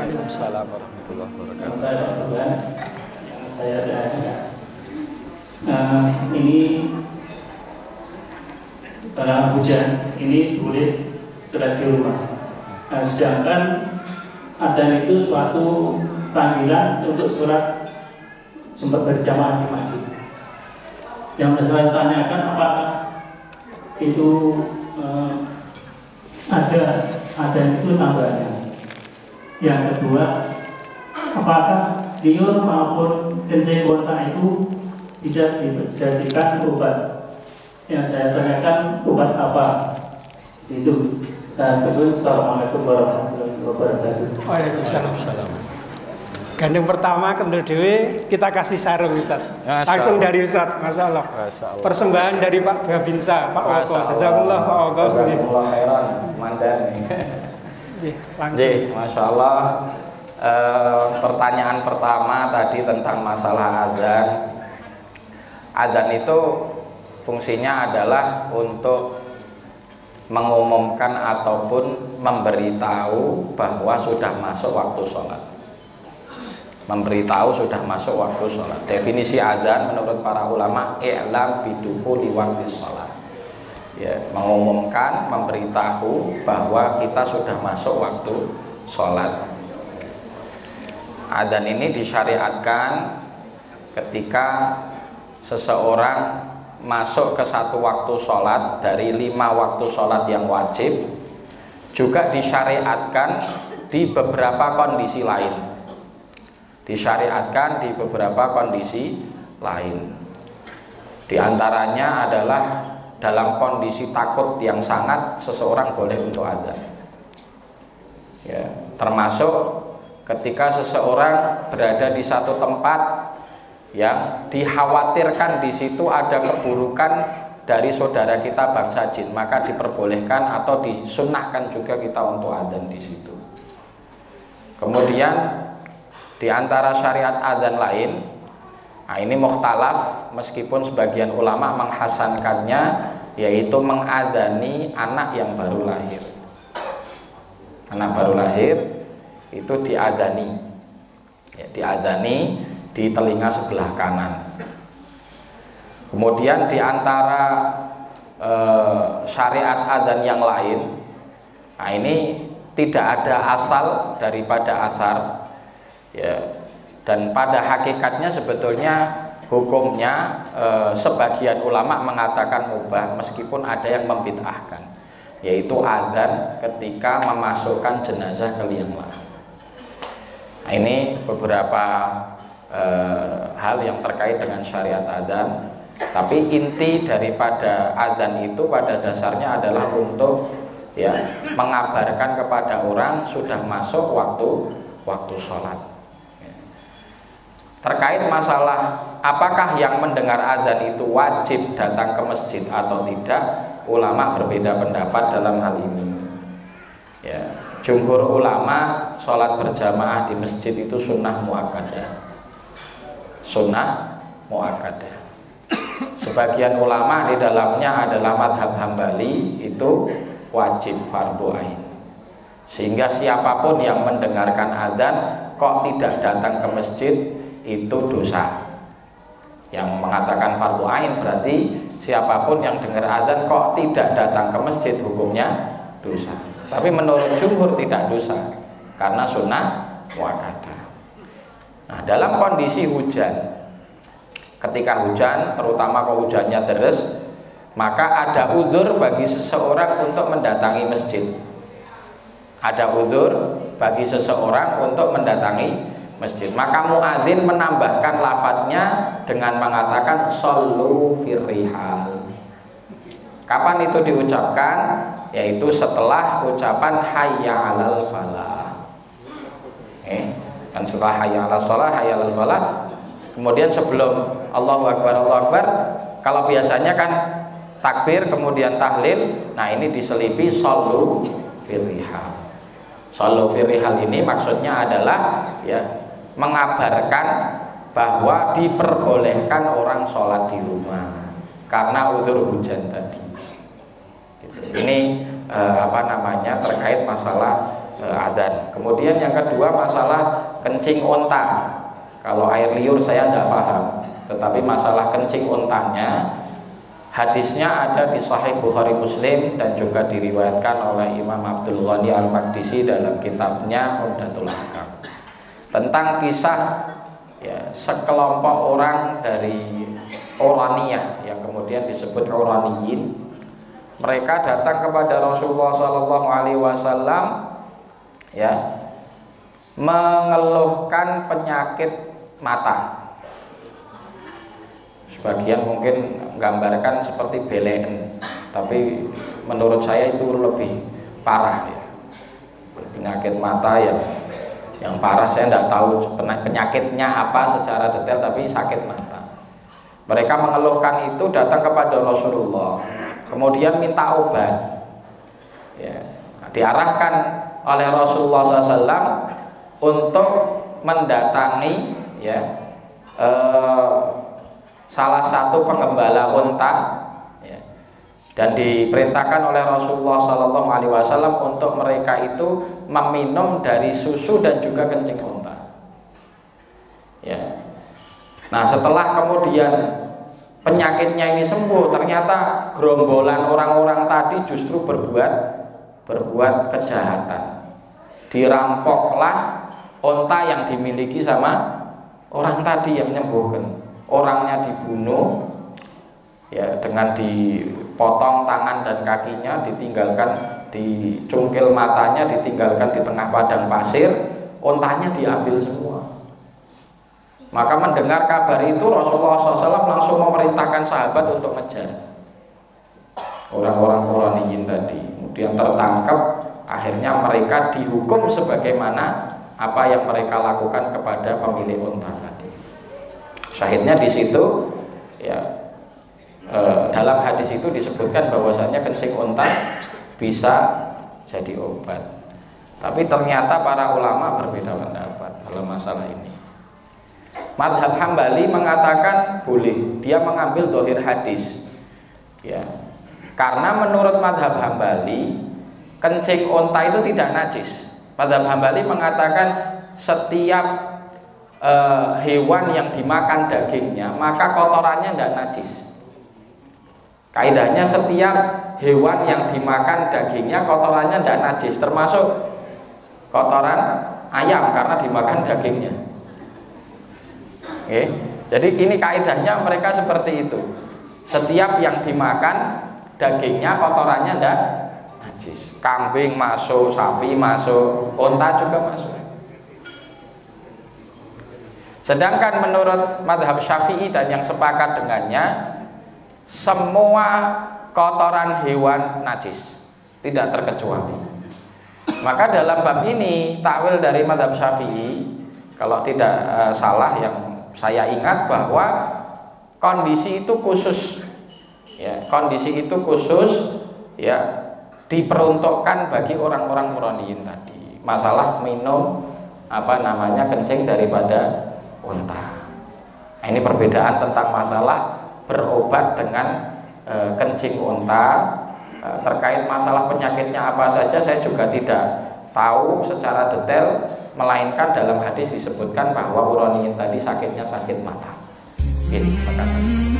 Waalaikumsalam warahmatullahi wabarakatuh. Yang saya tanya, ini karena hujan, ini boleh sholat di rumah. Sedangkan adzan itu suatu panggilan untuk sholat sempat berjamaah di masjid. Yang saya tanyakan, apakah itu ada itu tambahannya? Yang kedua, apakah liur maupun kencing kontak itu bisa dijadikan obat? Yang saya tanyakan, obat apa itu? Assalamualaikum warahmatullahi wabarakatuh. Waalaikumsalam. Gandeng pertama kendel dewe kita kasih sarung Ustaz. Langsung dari Ustaz, Masya Allah. Persembahan dari Pak Babinsa, Pak Oko. Jazakallah Pak Oko. Jazakallah khairan, mandan. Langsung. Masya Allah. Pertanyaan pertama tadi tentang masalah adzan. Adzan itu fungsinya adalah untuk mengumumkan ataupun memberitahu bahwa sudah masuk waktu sholat. Memberitahu sudah masuk waktu sholat. Definisi adzan menurut para ulama, i'lam bidukhuli waqti sholat. Ya, mengumumkan, memberitahu bahwa kita sudah masuk waktu sholat. Adzan ini disyariatkan ketika seseorang masuk ke satu waktu sholat dari 5 waktu sholat yang wajib. Juga disyariatkan di beberapa kondisi lain. Disyariatkan di beberapa kondisi lain. Di antaranya adalah dalam kondisi takut yang sangat, seseorang boleh untuk adzan. Ya, termasuk ketika seseorang berada di satu tempat yang dikhawatirkan di situ ada keburukan dari saudara kita bangsa jin, maka diperbolehkan atau disunnahkan juga kita untuk adzan di situ. Kemudian di antara syariat adzan lain, nah ini mukhtalaf, meskipun sebagian ulama menghasankannya, yaitu mengadzani anak yang baru lahir. Anak baru lahir itu diadzani, ya, diadzani di telinga sebelah kanan. Kemudian di antara syariat adzan yang lain, nah ini tidak ada asal daripada athar. Ya, dan pada hakikatnya sebetulnya hukumnya sebagian ulama mengatakan mubah, meskipun ada yang membid'ahkan, yaitu adzan ketika memasukkan jenazah ke liang lahat. Nah, ini beberapa hal yang terkait dengan syariat adzan. Tapi inti daripada adzan itu pada dasarnya adalah untuk ya mengabarkan kepada orang sudah masuk waktu sholat. Terkait masalah apakah yang mendengar adzan itu wajib datang ke masjid atau tidak, ulama berbeda pendapat dalam hal ini. Ya, jumhur ulama sholat berjamaah di masjid itu sunnah muakkadah. Sunnah muakkadah. Sebagian ulama di dalamnya adalah madhab Hambali, itu wajib fardhu ain. Sehingga siapapun yang mendengarkan adzan kok tidak datang ke masjid itu dosa. Yang mengatakan fardhu ain berarti siapapun yang dengar adzan kok tidak datang ke masjid, hukumnya dosa. Tapi menurut jumhur tidak dosa karena sunnah muakkadah. Nah, dalam kondisi hujan, ketika hujan, terutama kalau hujannya deras, maka ada udzur bagi seseorang untuk mendatangi masjid. Ada udzur bagi seseorang untuk mendatangi masjid. Maka muadzin menambahkan lafadznya dengan mengatakan shollu firrihal. Kapan itu diucapkan? Yaitu setelah ucapan hayya 'alal falah. Kan setelah hayya 'alal shalah, hayya 'alal falah. Kemudian sebelum Allahu Akbar, Allahu Akbar, kalau biasanya kan takbir kemudian tahlil. Nah, ini diselipi shollu firrihal. Shollu firrihal ini maksudnya adalah ya mengabarkan bahwa diperbolehkan orang sholat di rumah karena udzur hujan tadi. Ini terkait masalah adzan. Kemudian yang kedua masalah kencing unta. Kalau air liur saya tidak paham, tetapi masalah kencing untanya, hadisnya ada di Sahih Bukhari Muslim dan juga diriwayatkan oleh Imam Abdul Ghani Al-Maqdisi dalam kitabnya Umdatul Ahkam tentang kisah ya, sekelompok orang dari Uraniyah yang kemudian disebut Uraniyin. Mereka datang kepada Rasulullah SAW ya, mengeluhkan penyakit mata. Sebagian mungkin menggambarkan seperti belen, tapi menurut saya itu lebih parah ya. Penyakit mata yang parah, saya tidak tahu penyakitnya apa secara detail, tapi sakit mata. Mereka mengeluhkan itu, datang kepada Rasulullah, kemudian minta obat ya. Diarahkan oleh Rasulullah SAW untuk mendatangi ya, salah satu penggembala unta ya, dan diperintahkan oleh Rasulullah SAW untuk mereka itu meminum dari susu dan juga kencing unta ya. Nah, setelah kemudian penyakitnya ini sembuh, ternyata gerombolan orang-orang tadi justru berbuat kejahatan. Dirampoklah unta yang dimiliki sama orang tadi yang menyembuhkan. Orangnya dibunuh ya, dengan dipotong tangan dan kakinya, ditinggalkan, dicungkil matanya, ditinggalkan di tengah padang pasir, untanya diambil semua. Maka mendengar kabar itu Rasulullah SAW langsung memerintahkan sahabat untuk ngejar orang-orang Quraniyin tadi. Kemudian tertangkap, akhirnya mereka dihukum sebagaimana apa yang mereka lakukan kepada pemilik unta tadi. Syahidnya di situ ya, dalam hadis itu disebutkan bahwasanya kencing unta bisa jadi obat. Tapi ternyata para ulama berbeda pendapat dalam masalah ini. Madhab Hambali mengatakan boleh, dia mengambil dohir hadis ya, karena menurut madhab Hambali kencing unta itu tidak najis. Madhab Hambali mengatakan setiap hewan yang dimakan dagingnya maka kotorannya tidak najis. Kaidahnya setiap hewan yang dimakan dagingnya kotorannya tidak najis, termasuk kotoran ayam karena dimakan dagingnya. Oke. Jadi ini kaidahnya mereka seperti itu. Setiap yang dimakan dagingnya kotorannya tidak najis. Kambing masuk, sapi masuk, unta juga masuk. Sedangkan menurut madhab Syafi'i dan yang sepakat dengannya, semua kotoran hewan najis, tidak terkecuali. Maka dalam bab ini takwil dari madhab Syafi'i, kalau tidak salah yang saya ingat, bahwa kondisi itu khusus ya, kondisi itu khusus ya, diperuntukkan bagi orang-orang Quraniyin tadi. Masalah minum kencing daripada unta. Nah, ini perbedaan tentang masalah berobat dengan kencing unta. Terkait masalah penyakitnya apa saja saya juga tidak tahu secara detail, melainkan dalam hadis disebutkan bahwa Quraniyin tadi sakitnya sakit mata. Ini makanya.